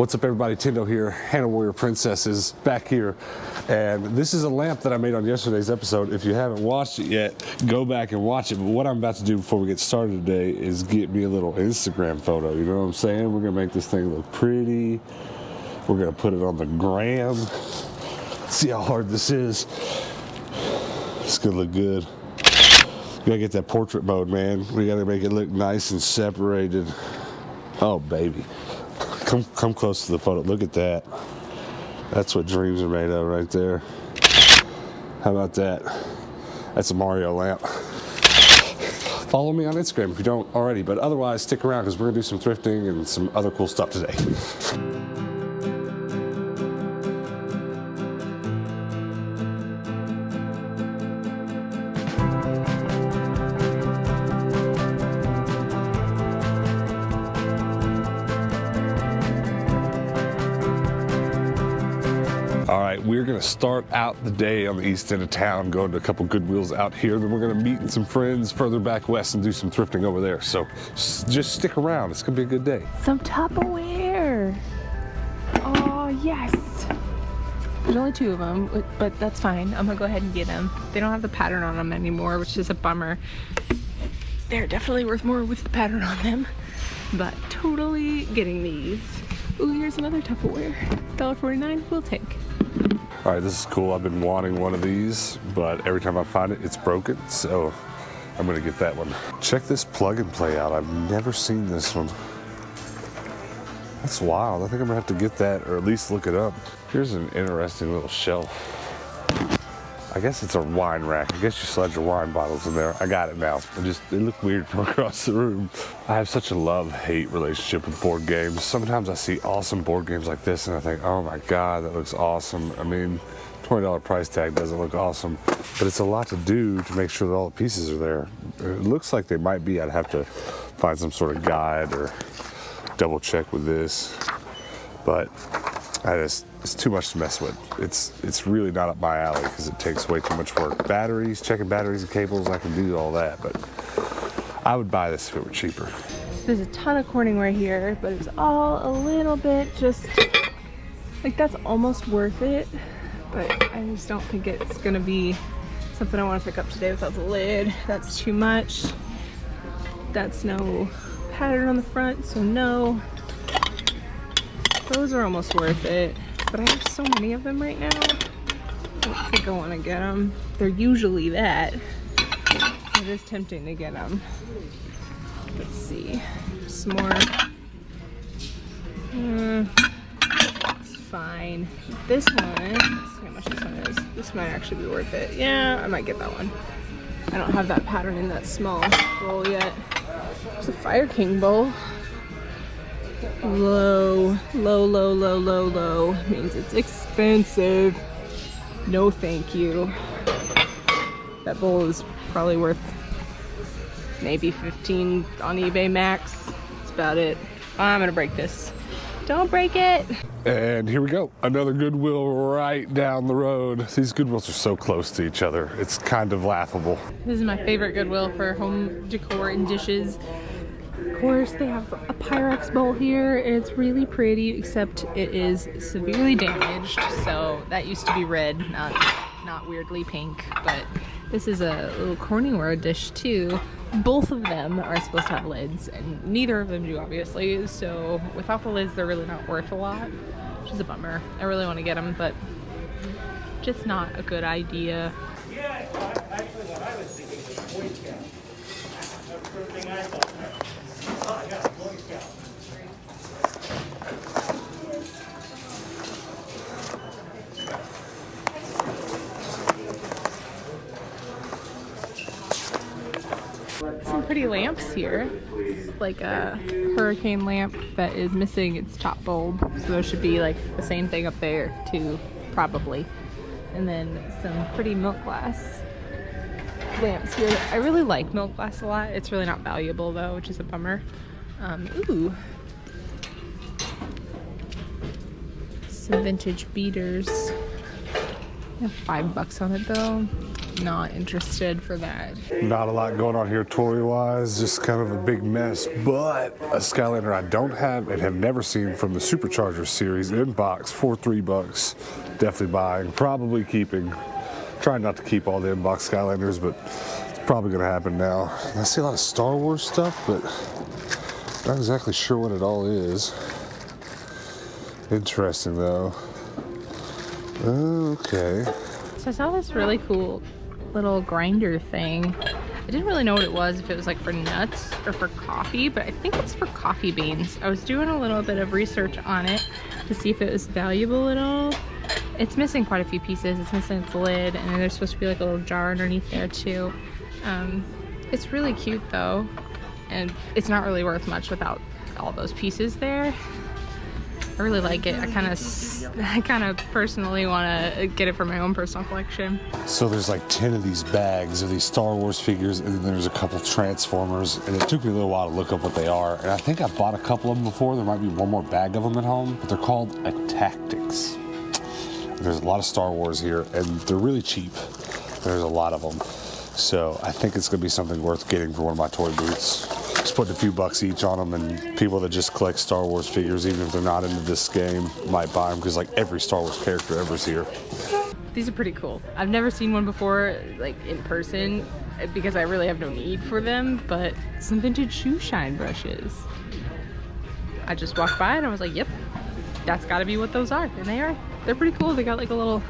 What's up everybody, Tendo here, Hannah Warrior Princess is back here, and this is a lamp that I made on yesterday's episode. If you haven't watched it yet, go back and watch it. But what I'm about to do before we get started today is get me a little Instagram photo, you know what I'm saying? We're gonna make this thing look pretty. We're gonna put it on the gram. See how hard this is. It's gonna look good. We gotta get that portrait mode, man. We gotta make it look nice and separated. Oh, baby. Come close to the photo. Look at that. That's what dreams are made of right there. How about that? That's a Mario lamp. Follow me on Instagram if you don't already, but otherwise stick around because we're gonna do some thrifting and some other cool stuff today. We're gonna start out the day on the east end of town, going to a couple Goodwills out here. Then we're gonna meet some friends further back west and do some thrifting over there. So just stick around, it's gonna be a good day. Some Tupperware. Oh, yes. There's only 2 of them, but that's fine. I'm gonna go ahead and get them. They don't have the pattern on them anymore, which is a bummer. They're definitely worth more with the pattern on them, but totally getting these. Ooh, here's another Tupperware. $1.49, we'll take. All right, this is cool. I've been wanting one of these, but every time I find it, it's broken. So I'm gonna get that one. Check this plug and play out. I've never seen this one. That's wild. I think I'm gonna have to get that, or at least look it up. Here's an interesting little shelf. I guess it's a wine rack. I guess you slide your wine bottles in there. I got it now. It looked weird from across the room. I have such a love-hate relationship with board games. Sometimes I see awesome board games like this and I think, oh my God, that looks awesome. I mean, $20 price tag doesn't look awesome, but it's a lot to do to make sure that all the pieces are there. It looks like they might be. I'd have to find some sort of guide or double check with this, but it's too much to mess with. It's really not up my alley because it takes way too much work. Batteries, checking batteries and cables, I can do all that, but I would buy this if it were cheaper. There's a ton of Corningware here, but it's all a little bit just, like that's almost worth it, but I just don't think it's gonna be something I want to pick up today without the lid. That's too much. That's no pattern on the front, so no. Those are almost worth it, but I have so many of them right now. I don't think I want to get them. They're usually that. It is tempting to get them. Let's see. Some more. It's fine. This one, let's see how much this one is. This might actually be worth it. Yeah, I might get that one. I don't have that pattern in that small bowl yet. There's a Fire King bowl. Low means it's expensive. No thank you. That bowl is probably worth maybe 15 on eBay max. That's about it. I'm gonna break this. Don't break it. And here we go. Another Goodwill right down the road. These Goodwills are so close to each other. It's kind of laughable. This is my favorite Goodwill for home decor and dishes. Of course, they have a Pyrex bowl here, and it's really pretty, except it is severely damaged. So that used to be red, not weirdly pink, but this is a little Corningware dish too. Both of them are supposed to have lids, and neither of them do, obviously. So without the lids, they're really not worth a lot, which is a bummer. I really want to get them, but just not a good idea. Yeah, actually what I was thinking was Boy Scout. That's the first thing I thought. Oh, I got a Boy Scout. Some pretty lamps here. It's like a hurricane lamp that is missing its top bulb. So there should be like the same thing up there too, probably. And then some pretty milk glass lamps here. I really like milk glass a lot. It's really not valuable though, which is a bummer. Ooh. Some vintage beaters. They have $5 on it though. not interested for that. Not a lot going on here toy-wise, just kind of a big mess. But a Skylander I don't have and have never seen from the Supercharger series in box for $3. Definitely buying, probably keeping. Trying not to keep all the in-box Skylanders, but it's probably going to happen now. I see a lot of Star Wars stuff, but not exactly sure what it all is. Interesting though. Okay. So I saw this really cool little grinder thing. I didn't really know what it was, if it was like for nuts or for coffee, but I think it's for coffee beans. I was doing a little bit of research on it to see if it was valuable at all. It's missing quite a few pieces. It's missing its lid, and there's supposed to be like a little jar underneath there too. It's really cute though, and it's not really worth much without all those pieces there. I really like it. I kind of personally want to get it for my own personal collection. So there's like 10 of these bags of these Star Wars figures, and then there's a couple Transformers, and it took me a little while to look up what they are. And I think I bought a couple of them before. There might be one more bag of them at home, but they're called a Tactics. There's a lot of Star Wars here, and they're really cheap. There's a lot of them. So I think it's gonna be something worth getting for one of my toy booths. Just putting a few bucks each on them, and people that just collect Star Wars figures, even if they're not into this game, might buy them because like every Star Wars character ever is here. These are pretty cool. I've never seen one before, like in person, because I really have no need for them, but some vintage shoe shine brushes. I just walked by and I was like, yep, that's gotta be what those are, and they are. They're pretty cool. They got like a little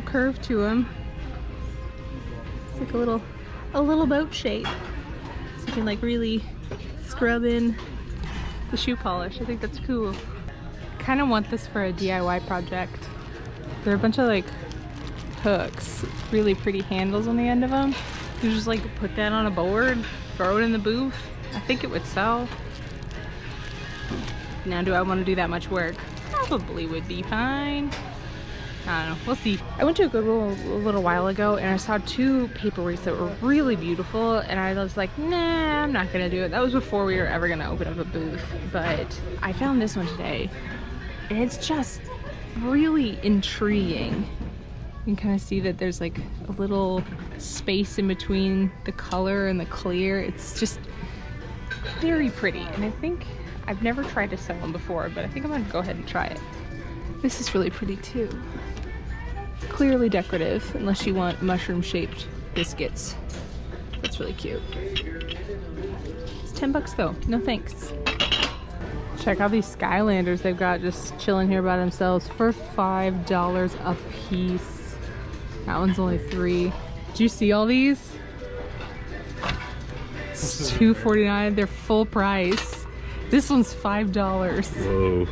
curve to them. It's like a little boat shape. So you can like really scrub in the shoe polish. I think that's cool. I kind of want this for a DIY project. There are a bunch of like hooks, really pretty handles on the end of them. You just like put that on a board, throw it in the booth. I think it would sell. Now, do I want to do that much work? Probably would be fine. I don't know, we'll see. I went to a Goodwill a little while ago and I saw two paperweights that were really beautiful, and I was like, nah, I'm not gonna do it. That was before we were ever gonna open up a booth, but I found this one today and it's just really intriguing. You can kind of see that there's like a little space in between the color and the clear. It's just very pretty, and I think I've never tried to sell them before, but I think I'm gonna go ahead and try it. This is really pretty too. Clearly decorative, unless you want mushroom-shaped biscuits. That's really cute. It's 10 bucks though, no thanks. Check out these Skylanders they've got just chilling here by themselves for $5 a piece. That one's only $3. Did you see all these? It's $2.49, they're full price. This one's $5. Whoa.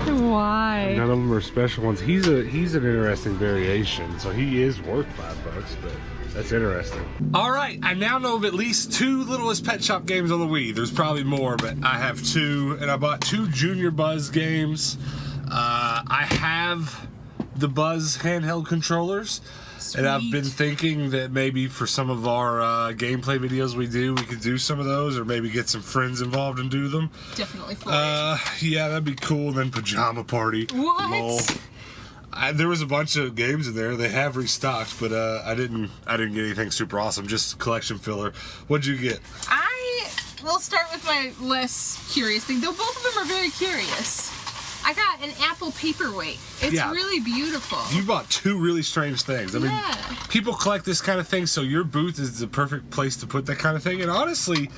Why? None of them are special ones. He's an interesting variation, so he is worth $5, but that's interesting. All right, I now know of at least 2 Littlest Pet Shop games on the Wii. There's probably more, but I have 2, and I bought 2 Junior Buzz games. I have the Buzz handheld controllers. Sweet. And I've been thinking that maybe for some of our gameplay videos we could do some of those, or maybe get some friends involved and do them. Definitely for it. Yeah, that'd be cool. And then Pajama Party. What? Lol. There was a bunch of games in there. They have restocked, but I didn't get anything super awesome. Just collection filler. What'd you get? We'll start with my less curious thing, though both of them are very curious. I got an Apple paperweight. It's really beautiful. You bought 2 really strange things. I mean, people collect this kind of thing, so your booth is the perfect place to put that kind of thing. And honestly,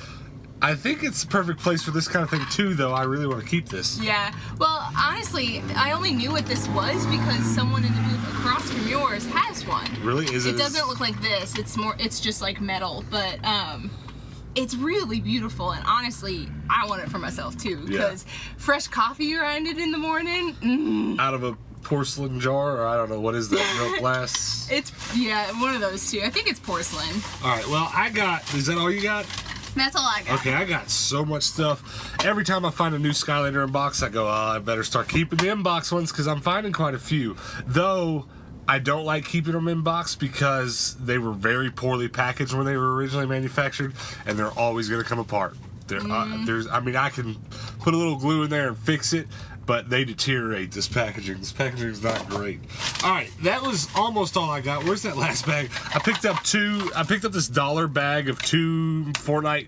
I think it's the perfect place for this kind of thing too, though. I really want to keep this. Yeah. Well, honestly, I only knew what this was because someone in the booth across from yours has one. Really? Is it? It doesn't look like this. It's just like metal, but it's really beautiful, and honestly, I want it for myself too, because fresh coffee around it in the morning. Out of a porcelain jar, or I don't know, what is that, milk glass? It's, one of those two. I think it's porcelain. All right, well, is that all you got? That's all I got. Okay, I got so much stuff. Every time I find a new Skylander inbox, I go, I better start keeping the inbox ones, because I'm finding quite a few. Though, I don't like keeping them in box because they were very poorly packaged when they were originally manufactured, and they're always going to come apart. I mean, I can put a little glue in there and fix it. but they deteriorate, this packaging. This packaging is not great. All right, that was almost all I got. Where's that last bag? I picked up this $1 bag of 2 Fortnite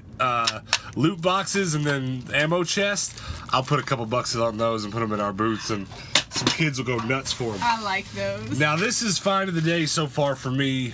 loot boxes and then ammo chest. I'll put a couple bucks on those and put them in our booths, and some kids will go nuts for them. I like those. Now, this is find of the day so far for me.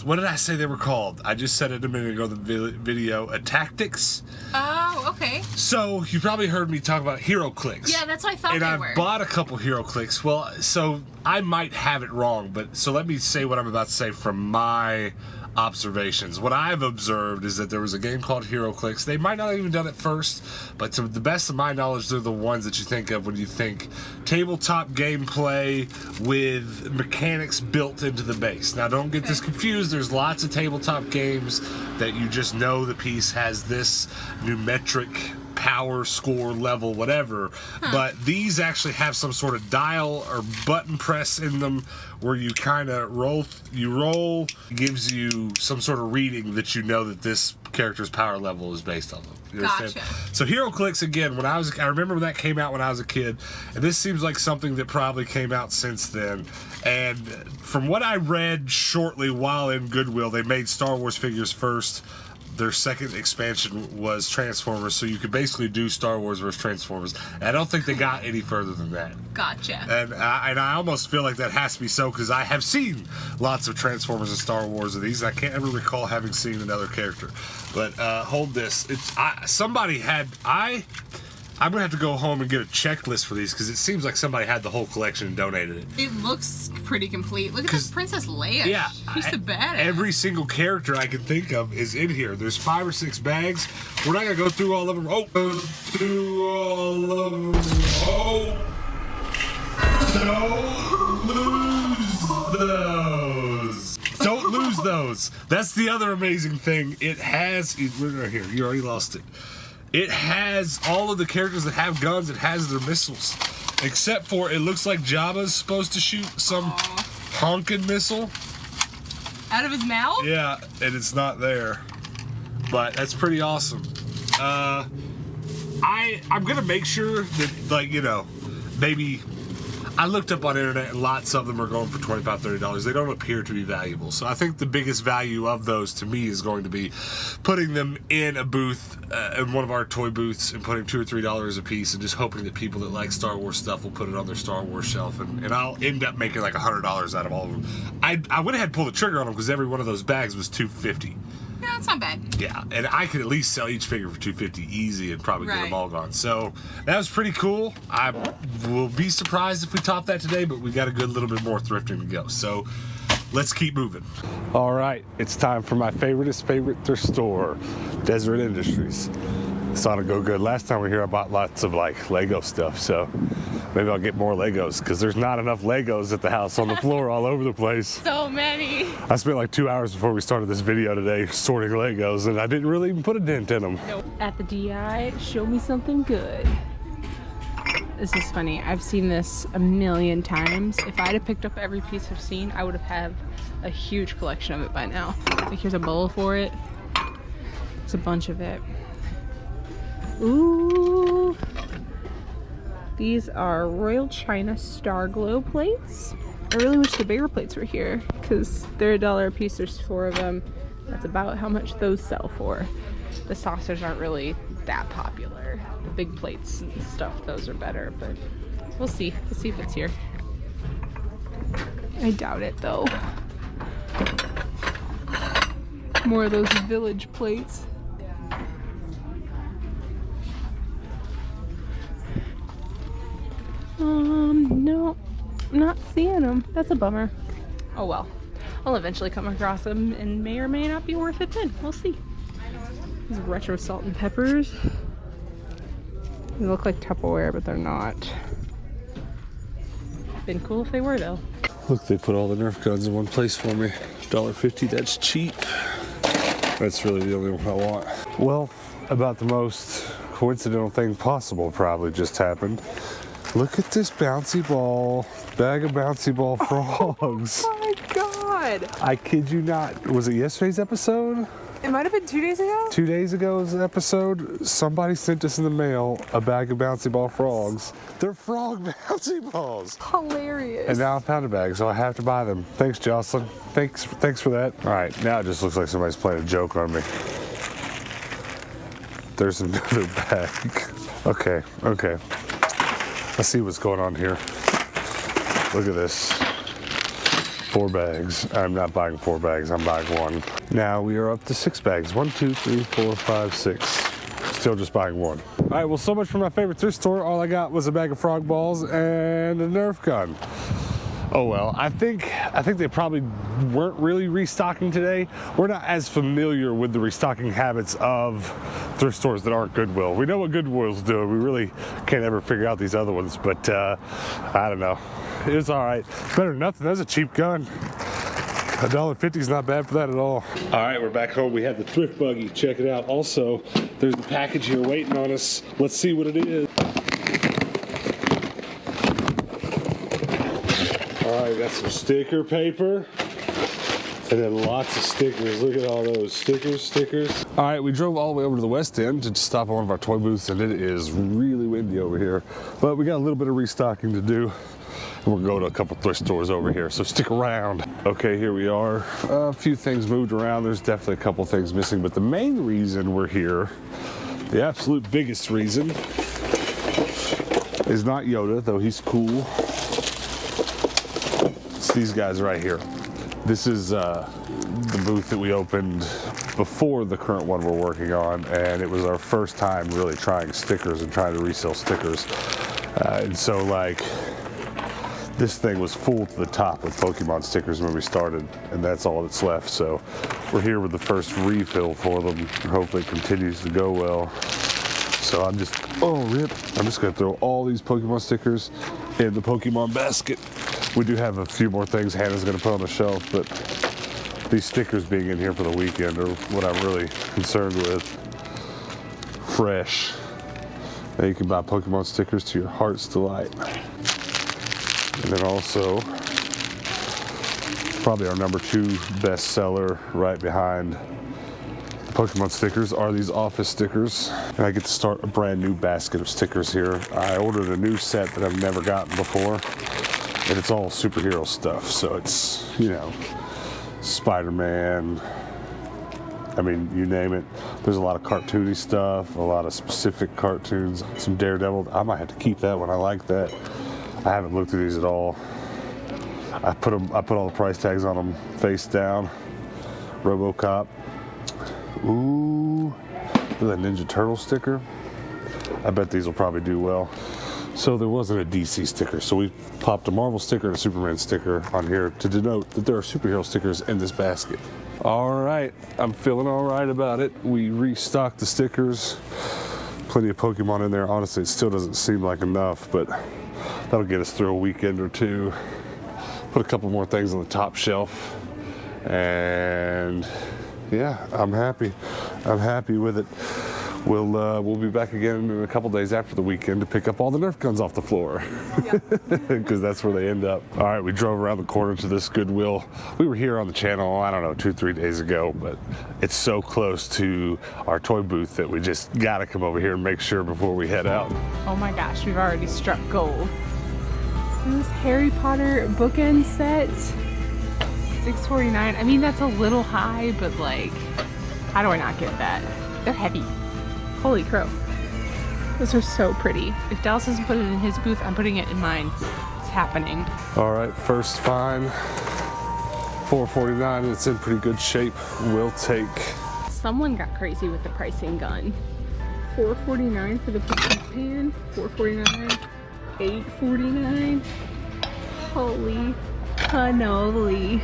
What did I say they were called? I just said it a minute ago in the video. Tactics. Oh, okay. So, you probably heard me talk about hero clicks. Yeah, that's what I thought and they I've were. bought a couple hero clicks. Well, so I might have it wrong, but so let me say what I'm about to say from my observations. What I've observed is that there was a game called Hero Clicks. They might not have even done it first, but to the best of my knowledge, they're the ones that you think of when you think tabletop gameplay with mechanics built into the base. Now, don't get this confused. There's lots of tabletop games that you just know the piece has this numeric power, score, level, whatever, but these actually have some sort of dial or button press in them where you kind of roll, gives you some sort of reading that you know that this character's power level is based on them. You understand? Gotcha. So Hero Clicks, again, I remember when that came out when I was a kid, and this seems like something that probably came out since then. And from what I read shortly while in Goodwill, they made Star Wars figures first. Their second expansion was Transformers, so you could basically do Star Wars versus Transformers. And I don't think they got any further than that. Gotcha. And I almost feel like that has to be so, because I have seen lots of Transformers and Star Wars of these. I can't ever recall having seen another character. But hold this. I'm going to have to go home and get a checklist for these, because it seems like somebody had the whole collection and donated it. It looks pretty complete. Look at this Princess Leia. Yeah. She's the badass. Every single character I can think of is in here. There's 5 or 6 bags. We're not going to go through all of them. Oh, don't lose those. Don't lose those. That's the other amazing thing. It has, right here, you already lost it. It has all of the characters that have guns. It has their missiles. Except for, it looks like Jabba's supposed to shoot some honking missile. Out of his mouth? Yeah, and it's not there. But that's pretty awesome. I'm gonna make sure that, like, you know, maybe I looked up on the internet and lots of them are going for $25, $30. They don't appear to be valuable. So I think the biggest value of those to me is going to be putting them in a booth, in one of our toy booths, and putting $2 or $3 a piece, and just hoping that people that like Star Wars stuff will put it on their Star Wars shelf, and I'll end up making like $100 out of all of them. I went ahead and pulled the trigger on them because every one of those bags was $250. Yeah, that's not bad. Yeah, and I could at least sell each figure for $250 easy and probably get them all gone. So that was pretty cool. I will be surprised if we top that today, but we got a good little bit more thrifting to go. So let's keep moving. All right, it's time for my favorite thrift store, Desert Industries. It's on a go good. Last time we were here, I bought lots of like Lego stuff, so maybe I'll get more Legos, because there's not enough Legos at the house on the floor all over the place. So many. I spent like 2 hours before we started this video today sorting Legos, and I didn't really even put a dent in them. Nope. At the DI, show me something good. This is funny. I've seen this a million times. If I'd have picked up every piece I've seen, I would have had a huge collection of it by now. Like, here's a bowl for it. It's a bunch of it. Ooh. These are Royal China Star Glow plates. I really wish the bigger plates were here, because they're $1 a piece. There's 4 of them. That's about how much those sell for. The saucers aren't really that popular. The big plates and stuff, those are better, but we'll see. We'll see if it's here. I doubt it though. More of those village plates. No, I'm not seeing them. That's a bummer. Oh well. I'll eventually come across them and may or may not be worth it then. We'll see. These retro salt and peppers. They look like Tupperware, but they're not. Been cool if they were though. Look, they put all the Nerf guns in one place for me. $1.50, that's cheap. That's really the only one I want. Well, about the most coincidental thing possible probably just happened. Look at this bouncy ball, bag of bouncy ball frogs. Oh my god! I kid you not. Was it yesterday's episode? It might have been 2 days ago. 2 days ago's episode, somebody sent us in the mail a bag of bouncy ball frogs. They're frog bouncy balls. Hilarious. And now I found a bag, so I have to buy them. Thanks, Jocelyn. Thanks for that. All right, now it just looks like somebody's playing a joke on me. There's another bag. Okay. Let's see what's going on here. Look at this. 4 bags. I'm not buying 4 bags, I'm buying 1. Now we are up to 6 bags. 1, 2, 3, 4, 5, 6. Still just buying 1. All right, well, so much for my favorite thrift store. All I got was a bag of frog balls and a Nerf gun. Oh well, I think they probably weren't really restocking today. We're not as familiar with the restocking habits of thrift stores that aren't Goodwill. We know what Goodwill's doing. We really can't ever figure out these other ones, but I don't know. It was all right. Better than nothing. That's a cheap gun. $1.50 is not bad for that at all. All right, we're back home. We have the thrift buggy. Check it out. Also, there's the package here waiting on us. Let's see what it is. All right, got some sticker paper. And then lots of stickers. Look at all those stickers. All right, we drove all the way over to the West End to stop at one of our toy booths, and it is really windy over here. But we got a little bit of restocking to do. And we'll go to a couple thrift stores over here, so stick around. Okay, here we are. A few things moved around. There's definitely a couple things missing, but the main reason we're here, the absolute biggest reason, is not Yoda, though he's cool. It's these guys right here. This is the booth that we opened before the current one we're working on, and it was our first time really trying stickers and trying to resell stickers. And so, like, this thing was full to the top with Pokemon stickers when we started, and that's all that's left. So we're here with the first refill for them. Hopefully it continues to go well. So I'm just gonna throw all these Pokemon stickers in the Pokemon basket. We do have a few more things Hannah's gonna put on the shelf, but these stickers being in here for the weekend are what I'm really concerned with. Fresh. Now you can buy Pokemon stickers to your heart's delight. And then also, probably our number 2 bestseller right behind the Pokemon stickers are these office stickers. And I get to start a brand new basket of stickers here. I ordered a new set that I've never gotten before, and it's all superhero stuff. So it's, you know, Spider-Man, I mean, you name it. There's a lot of cartoony stuff, a lot of specific cartoons, some Daredevil. I might have to keep that one, I like that. I haven't looked at these at all. I put all the price tags on them face down. RoboCop. Ooh, look at that Ninja Turtle sticker. I bet these will probably do well. So there wasn't a DC sticker, so we popped a Marvel sticker and a Superman sticker on here to denote that there are superhero stickers in this basket. All right, I'm feeling all right about it. We restocked the stickers. Plenty of Pokemon in there. Honestly, it still doesn't seem like enough, but that'll get us through a weekend or two. Put a couple more things on the top shelf, and yeah, I'm happy. I'm happy with it. We'll be back again in a couple days after the weekend to pick up all the Nerf guns off the floor, because that's where they end up. All right, we drove around the corner to this Goodwill. We were here on the channel, I don't know, 2-3 days ago, but it's so close to our toy booth that we just gotta come over here and make sure before we head out. Oh my gosh, we've already struck gold. This Harry Potter bookend set, $6.49. I mean, that's a little high, but like, how do I not get that? They're heavy. Holy crow. Those are so pretty. If Dallas doesn't put it in his booth, I'm putting it in mine. It's happening. All right, first find, $4.49. It's in pretty good shape. We'll take. Someone got crazy with the pricing gun. $4.49 for the cookie pan. $4.49. $8.49. Holy cannoli.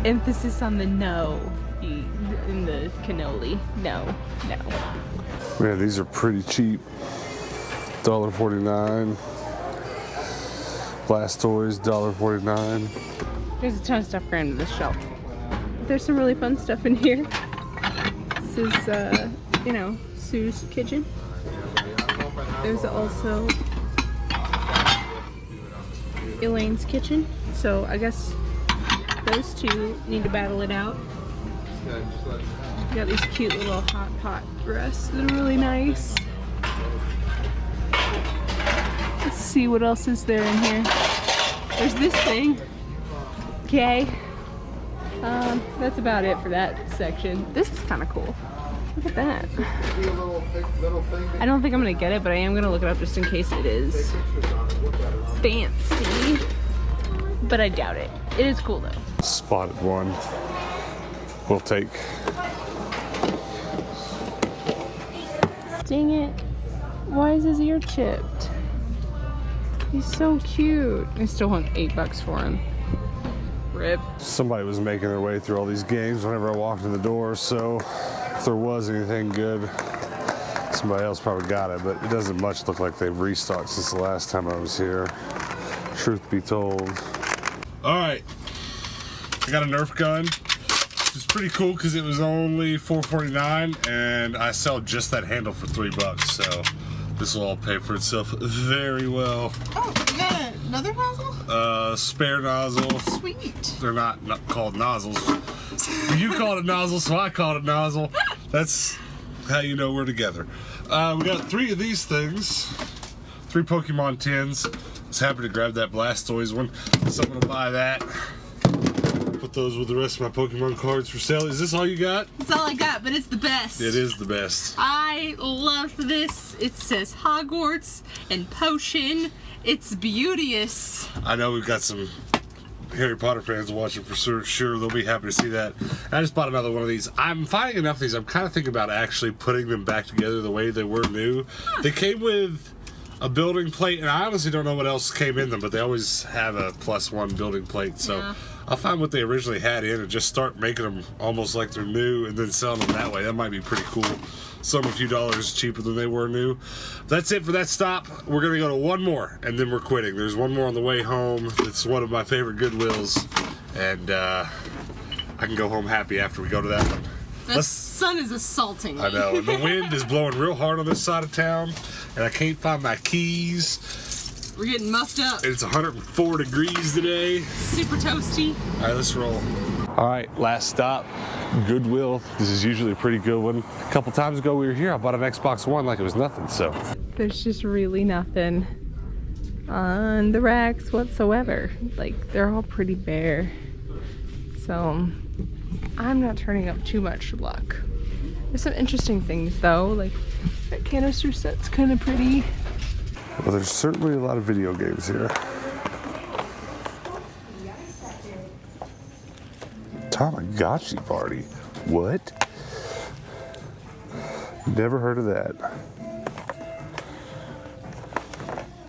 Emphasis on the no in the cannoli. No. Man, these are pretty cheap. $1.49. Blastoise, $1.49. There's a ton of stuff crammed to this shelf. There's some really fun stuff in here. This is, you know, Sue's kitchen. There's also Elaine's kitchen. So I guess those two need to battle it out. You got these cute little hot pot rests that are really nice. Let's see what else is there in here. There's this thing. Okay. That's about it for that section. This is kind of cool. Look at that. I don't think I'm gonna get it, but I am gonna look it up just in case it is fancy. But I doubt it. It is cool though. Spotted one. We'll take. Dang it. Why is his ear chipped? He's so cute. I still want $8 for him. Rip. Somebody was making their way through all these games whenever I walked in the door, so if there was anything good, somebody else probably got it, but it doesn't much look like they've restocked since the last time I was here, truth be told. All right, I got a Nerf gun. It's pretty cool because it was only $4.49 and I sell just that handle for $3, so this will all pay for itself very well. Oh, you got another nozzle? Spare nozzle. Sweet. They're not called nozzles. You call it a nozzle, so I call it a nozzle. That's how you know we're together. We got 3 of these things. 3 Pokemon tins. I was happy to grab that Blastoise one. So I'm gonna buy that. Put those with the rest of my Pokemon cards for sale. Is this all you got? That's all I got, but it's the best. It is the best. I love this. It says Hogwarts and Potion. It's beauteous. I know we've got some Harry Potter fans watching for sure. They'll be happy to see that. I just bought another one of these. I'm finding enough of these. I'm kind of thinking about actually putting them back together the way they were new. They came with a building plate, and I honestly don't know what else came in them, but they always have a +1 building plate. So Yeah. I'll find what they originally had in and just start making them almost like they're new and then selling them that way. That might be pretty cool. Some a few dollars cheaper than they were new. That's it for that stop. We're gonna go to one more and then we're quitting. There's one more on the way home. It's one of my favorite Goodwills, and I can go home happy after we go to that one. The sun is assaulting me. I know, and the wind is blowing real hard on this side of town, and I can't find my keys. We're getting muffed up. It's 104 degrees today. Super toasty. All right, let's roll. All right, last stop, Goodwill. This is usually a pretty good one. A couple times ago we were here, I bought an Xbox One like it was nothing, so. There's just really nothing on the racks whatsoever. Like, they're all pretty bare. So, I'm not turning up too much luck. There's some interesting things though, like that canister set's kind of pretty. Well, there's certainly a lot of video games here. Tamagotchi party. What? Never heard of that.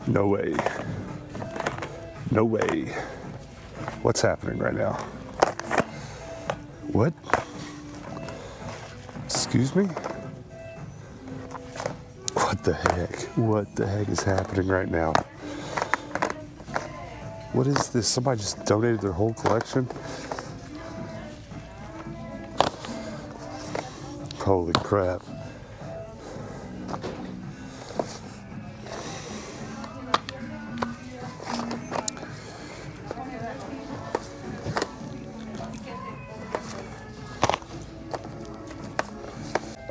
No way. No way. What's happening right now? What? Excuse me? What the heck? What the heck is happening right now? What is this? Somebody just donated their whole collection? Holy crap.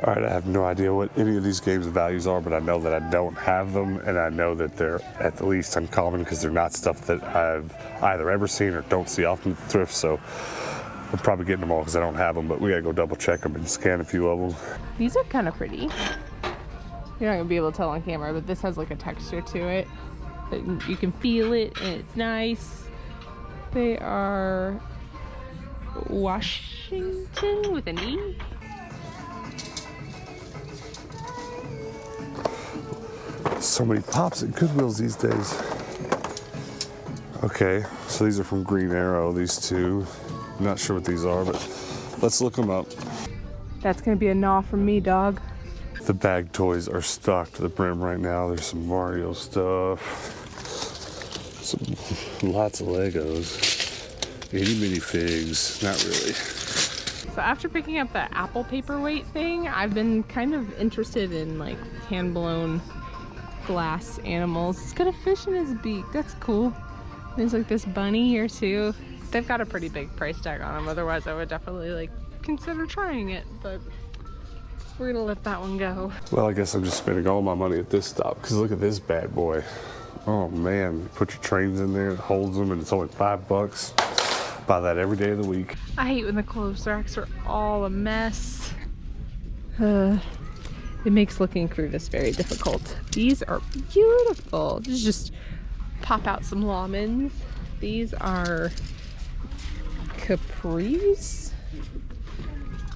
All right, I have no idea what any of these games' values are, but I know that I don't have them, and I know that they're at the least uncommon because they're not stuff that I've either ever seen or don't see often at Thrift, so I'm probably getting them all because I don't have them, but we gotta go double check them and scan a few of them. These are kind of pretty. You're not gonna be able to tell on camera, but this has like a texture to it. You can feel it, and it's nice. They are Washington with an E. So many pops at Goodwills these days. Okay, so these are from Green Arrow, these two. I'm not sure what these are, but let's look them up. That's gonna be a gnaw from me, dog. The bag toys are stocked to the brim right now. There's some Mario stuff. Lots of Legos. Itty bitty figs. Not really. So after picking up the apple paperweight thing, I've been kind of interested in like hand-blown glass animals. It's got a fish in his beak. That's cool. There's like this bunny here too. They've got a pretty big price tag on them. Otherwise, I would definitely like consider trying it, but we're gonna let that one go. Well, I guess I'm just spending all my money at this stop because look at this bad boy. Oh man, you put your trains in there, it holds them, and it's only $5. Buy that every day of the week. I hate when the clothes racks are all a mess. It makes looking through this very difficult. These are beautiful. Just pop out some lemons. These are capris.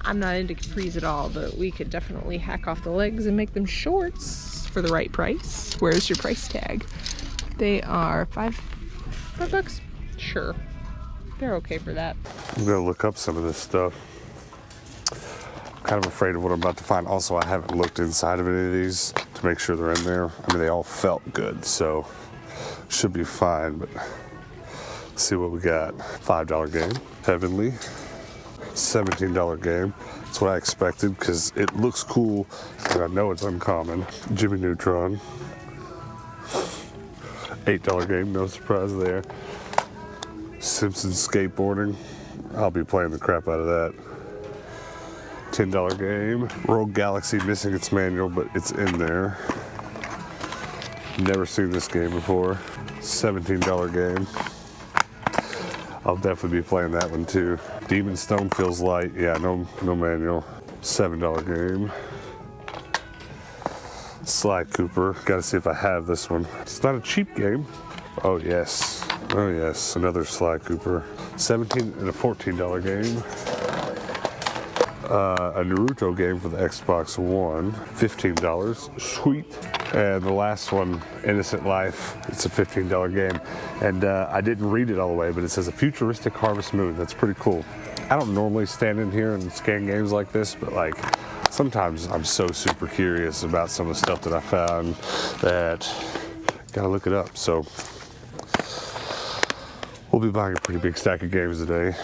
I'm not into capris at all, but we could definitely hack off the legs and make them shorts for the right price. Where's your price tag? They are $5. Sure, they're okay for that. I'm gonna look up some of this stuff. I'm kind of afraid of what I'm about to find. Also, I haven't looked inside of any of these to make sure they're in there. I mean, they all felt good, so should be fine, but let's see what we got. $5 game, Heavenly. $17 game. That's what I expected because it looks cool and I know it's uncommon. Jimmy Neutron. $8 game, no surprise there. Simpsons skateboarding. I'll be playing the crap out of that. $10 game. Rogue Galaxy missing its manual, but it's in there. Never seen this game before. $17 game. I'll definitely be playing that one too. Demon Stone feels light. Yeah, no manual. $7 game. Sly Cooper. Gotta see if I have this one. It's not a cheap game. Oh yes. Oh yes. Another Sly Cooper. $17 and a $14 game. A Naruto game for the Xbox One. $15. Sweet. And the last one, Innocent Life, it's a $15 game. And I didn't read it all the way, but it says a futuristic Harvest Moon. That's pretty cool. I don't normally stand in here and scan games like this, but like sometimes I'm so super curious about some of the stuff that I found that gotta look it up. So we'll be buying a pretty big stack of games today.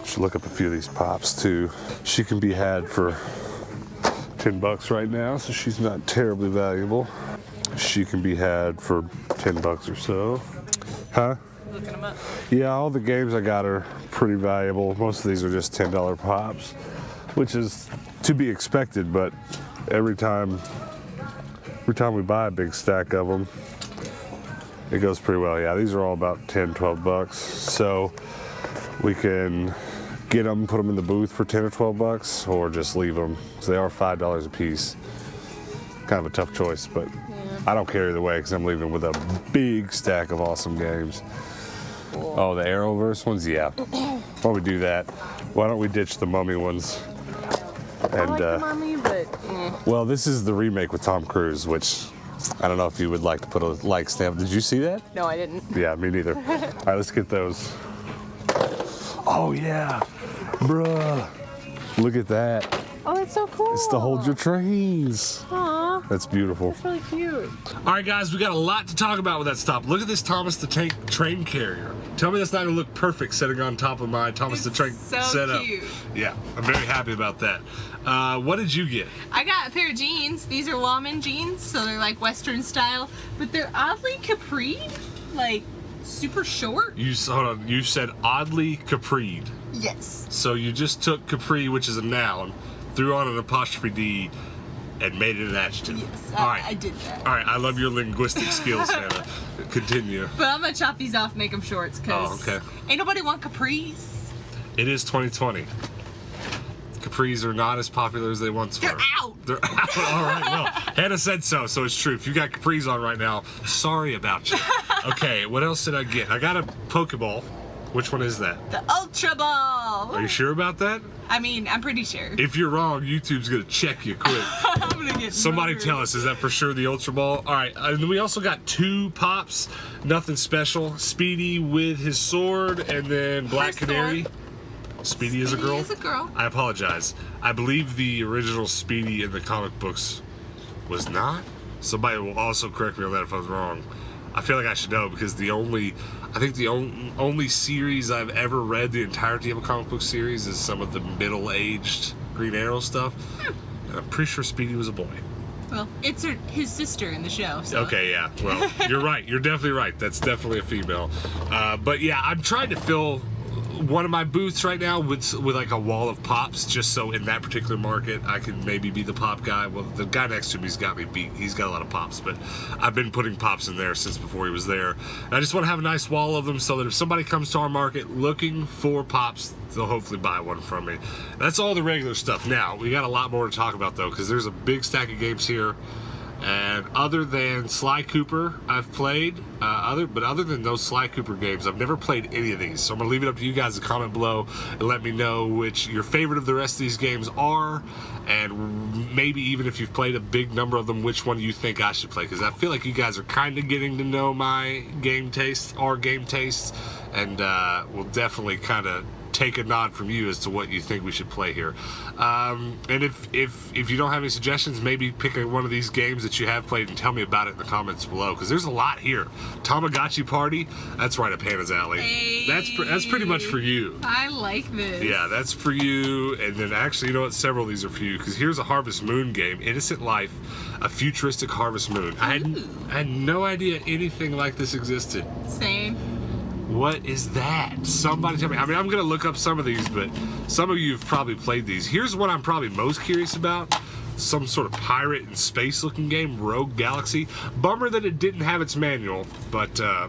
Should look up a few of these pops too. She can be had for $10 right now, so she's not terribly valuable. She can be had for $10 or so. Huh? Looking them up. Yeah, all the games I got are pretty valuable. Most of these are just $10 pops, which is to be expected, but every time we buy a big stack of them, it goes pretty well. Yeah, these are all about $10, $12. So we can get them, put them in the booth for $10 or $12, or just leave them. So they are $5 a piece. Kind of a tough choice, but I don't care either way because I'm leaving with a big stack of awesome games. Cool. Oh, the Arrowverse ones? Yeah. Why don't we do that? Why don't we ditch the Mummy ones? And, I like the Mummy, but well, this is the remake with Tom Cruise, which I don't know if you would like to put a like stamp. Did you see that? no, I didn't. Yeah, me neither. All right, let's get those. Oh, yeah. Bruh. Look at that. Oh, that's so cool. It's to hold your trains. Aw, That's beautiful. that's really cute. All right, guys, we got a lot to talk about with that stop. Look at this Thomas the Tank train carrier. Tell me that's not gonna look perfect sitting on top of my Thomas the Tank so setup. cute. Yeah, I'm very happy about that. What did you get? I got a pair of jeans. These are lawman jeans, so they're like Western style, but they're oddly capri, like super short. Hold on. You said oddly capried. Yes. So you just took capri, which is a noun, threw on an apostrophe D, and made it an adjective. Yes, All right. I did that. All right, I love your linguistic skills, Hannah. Continue. But I'm gonna chop these off, make them shorts, cause Oh, okay. ain't nobody want capris. It is 2020. Capris are not as popular as they once were. They're out. They're out. All right, well, Hannah said so it's true. If you got capris on right now, sorry about you. Okay, what else did I get? I got a Pokeball. Which one is that? The Ultra Ball. Are you sure about that? I mean, I'm pretty sure. If you're wrong, YouTube's gonna check you quick. I'm gonna get Somebody murdered. tell us, is that for sure the Ultra Ball? All right, and we also got 2 pops, nothing special. Speedy with his sword, and then Black Her Canary. Speedy is a girl? Speedy is a girl. I apologize. I believe the original Speedy in the comic books was not. Somebody will also correct me on that if I was wrong. I feel like I should know because the only series I've ever read the entirety of a comic book series is some of the middle-aged Green Arrow stuff. And I'm pretty sure Speedy was a boy. Well, it's his sister in the show. So. Okay, yeah. Well, you're right. You're definitely right. That's definitely a female. But yeah, I'm trying to fill one of my booths right now with like a wall of pops, just so in that particular market I can maybe be the pop guy. Well, the guy next to me's got me beat. He's got a lot of pops, but I've been putting pops in there since before he was there. And I just want to have a nice wall of them so that if somebody comes to our market looking for pops, they'll hopefully buy one from me. That's all the regular stuff. Now, we got a lot more to talk about though, because there's a big stack of games here. And other than Sly Cooper, I've played. But other than those Sly Cooper games, I've never played any of these. So I'm gonna leave it up to you guys to comment below and let me know which your favorite of the rest of these games are, and maybe even if you've played a big number of them, which one you think I should play. Because I feel like you guys are kind of getting to know my game taste, our game tastes, and we'll definitely kind of take a nod from you as to what you think we should play here. And if you don't have any suggestions, maybe pick one of these games that you have played and tell me about it in the comments below, because there's a lot here. Tamagotchi Party, that's right up Hannah's alley. Hey. That's pretty much for you. I like this. Yeah, that's for you. And then actually, you know what, several of these are for you, because here's a Harvest Moon game, Innocent Life, a futuristic Harvest Moon. I had no idea anything like this existed. Same. What is that? Somebody tell me. I mean, I'm going to look up some of these, but some of you have probably played these. Here's what I'm probably most curious about. Some sort of pirate and space looking game, Rogue Galaxy. Bummer that it didn't have its manual, but I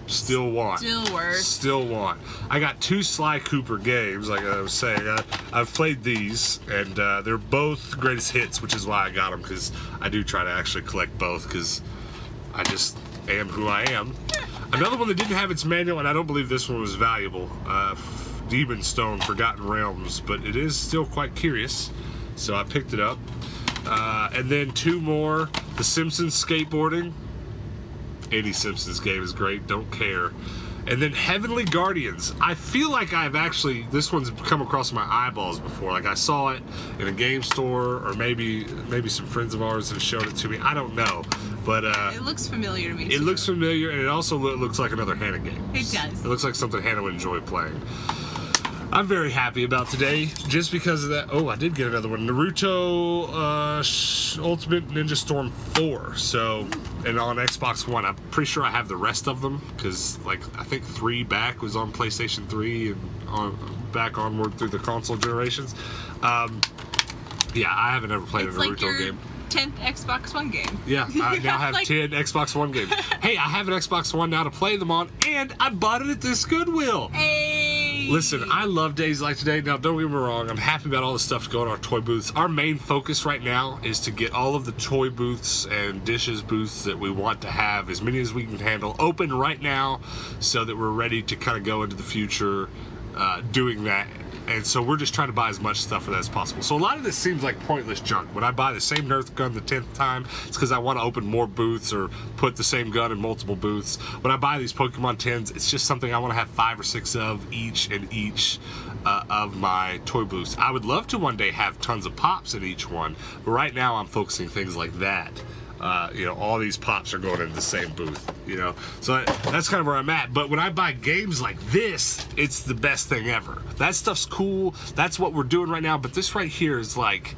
still want. Still works. Still want. I got 2 Sly Cooper games, like I was saying. I've played these, and they're both greatest hits, which is why I got them, because I do try to actually collect both, because I just am who I am. Another one that didn't have its manual, and I don't believe this one was valuable, Demon Stone Forgotten Realms, but it is still quite curious, so I picked it up. And then 2 more, The Simpsons Skateboarding. Any Simpsons game is great, don't care. And then Heavenly Guardians. I feel like this one's come across my eyeballs before. Like I saw it in a game store, or maybe some friends of ours have shown it to me. I don't know, but it looks familiar to me. It looks familiar, and it also looks like another Hannah game. It does. It looks like something Hannah would enjoy playing. I'm very happy about today, just because of that. Oh, I did get another one. Naruto Ultimate Ninja Storm 4. So, and on Xbox One. I'm pretty sure I have the rest of them, because like I think 3 back was on PlayStation 3 and back onward through the console generations. Yeah, I haven't ever played a Naruto like your game. 10th Xbox One game. Yeah, I now have 10 Xbox One games. Hey, I have an Xbox One now to play them on, and I bought it at this Goodwill. Hey. Listen, I love days like today. Now, don't get me wrong. I'm happy about all the stuff to go in our toy booths. Our main focus right now is to get all of the toy booths and dishes booths that we want to have, as many as we can handle, open right now, so that we're ready to kind of go into the future doing that. And so we're just trying to buy as much stuff for that as possible. So a lot of this seems like pointless junk. When I buy the same Nerf gun the 10th time, it's because I want to open more booths or put the same gun in multiple booths. When I buy these Pokemon 10s, it's just something I want to have 5 or 6 of each of my toy booths. I would love to one day have tons of pops in each one, but right now I'm focusing things like that. All these pops are going into the same booth, so that's kind of where I'm at. But when I buy games like this, it's the best thing ever. That stuff's cool. That's what we're doing right now. But this right here is like,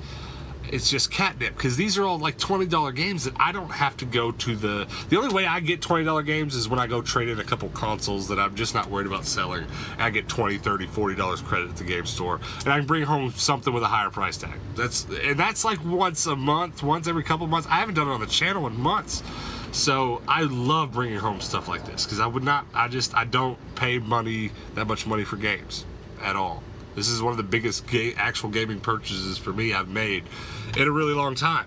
it's just catnip, because these are all like $20 games that I don't have to go to the only way I get $20 games is when I go trade in a couple consoles that I'm just not worried about selling. And I get $20, $30, $40 credit at the game store, and I can bring home something with a higher price tag. That's like once a month, once every couple months. I haven't done it on the channel in months. So I love bringing home stuff like this, because I don't pay that much money for games at all. This is one of the biggest actual gaming purchases for me I've made in a really long time.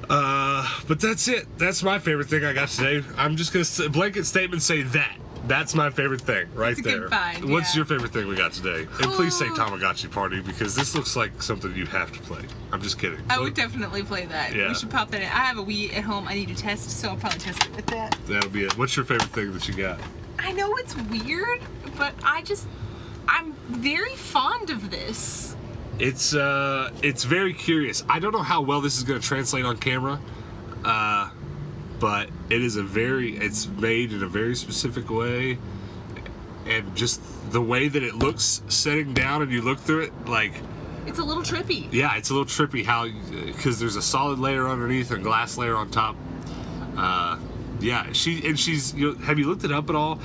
But that's it. That's my favorite thing I got today. I'm just going to blanket statement say that. That's my favorite thing right That's a there. good find, What's yeah. your favorite thing we got today? And please say Tamagotchi Party, because this looks like something you have to play. I'm just kidding. I would definitely play that. Yeah. We should pop that in. I have a Wii at home I need to test, so I'll probably test it with that. That'll be it. What's your favorite thing that you got? I know it's weird, but I'm very fond of this. It's very curious. I don't know how well this is going to translate on camera, but it's made in a very specific way, and just the way that it looks setting down and you look through it, like, It's a little trippy. yeah, it's a little trippy how, because there's a solid layer underneath and glass layer on top. Yeah, she's. Have you looked it up at all?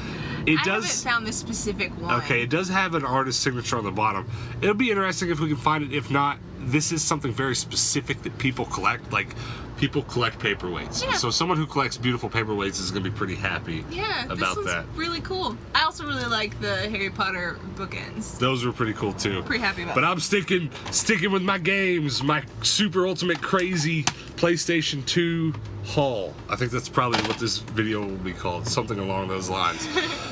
It I does. haven't found this specific one. Okay, it does have an artist signature on the bottom. It'll be interesting if we can find it. If not, this is something very specific that people collect. Like, people collect paperweights. Yeah. So someone who collects beautiful paperweights is going to be pretty happy Yeah, about this one's that. really cool. I also really like the Harry Potter bookends. Those were pretty cool too. Pretty happy about But that. I'm sticking with my games, my super ultimate crazy PlayStation 2 haul. I think that's probably what this video will be called, something along those lines.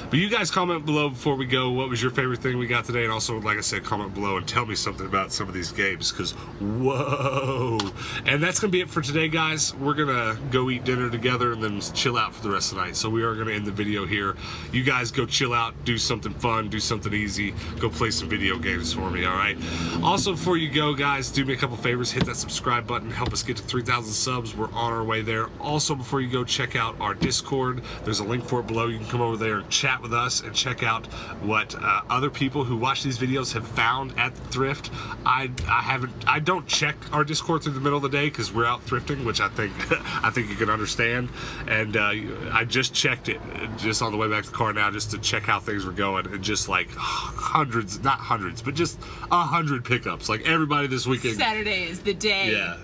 But you guys comment below before we go, what was your favorite thing we got today? And also, like I said, comment below and tell me something about some of these games, because whoa. And that's gonna be it for today, guys. We're gonna go eat dinner together and then chill out for the rest of the night. So we are gonna end the video here. You guys go chill out, do something fun, do something easy, go play some video games for me, all right? Also, before you go, guys, do me a couple favors. Hit that subscribe button, help us get to 3,000 subs. We're on our way there. Also, before you go, check out our Discord. There's a link for it below. You can come over there and chat with us and check out what other people who watch these videos have found at the thrift. I don't check our Discord through the middle of the day because we're out thrifting, which I think you can understand. And I just checked it just on the way back to the car now, just to check how things were going, and just like hundreds, not hundreds, but just 100 pickups. Like, everybody this weekend. Saturday is the day. Yeah.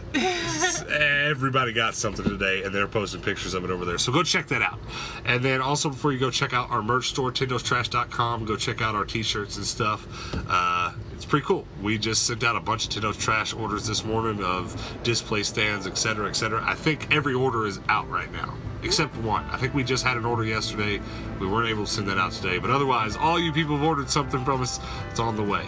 Everybody got something today, and they're posting pictures of it over there. So go check that out. And then also, before you go, check out our merch store, tindostrash.com. Go check out our t-shirts and stuff. It's pretty cool. We just sent out a bunch of Tindo's Trash orders this morning of display stands, etc., etc. I think every order is out right now, except one. I think we just had an order yesterday. We weren't able to send that out today. But otherwise, all you people have ordered something from us, it's on the way.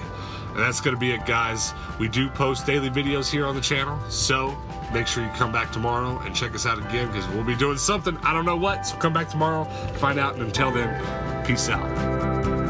And that's going to be it, guys. We do post daily videos here on the channel, so make sure you come back tomorrow and check us out again, because we'll be doing something. I don't know what, so come back tomorrow to find out. And until then, peace out.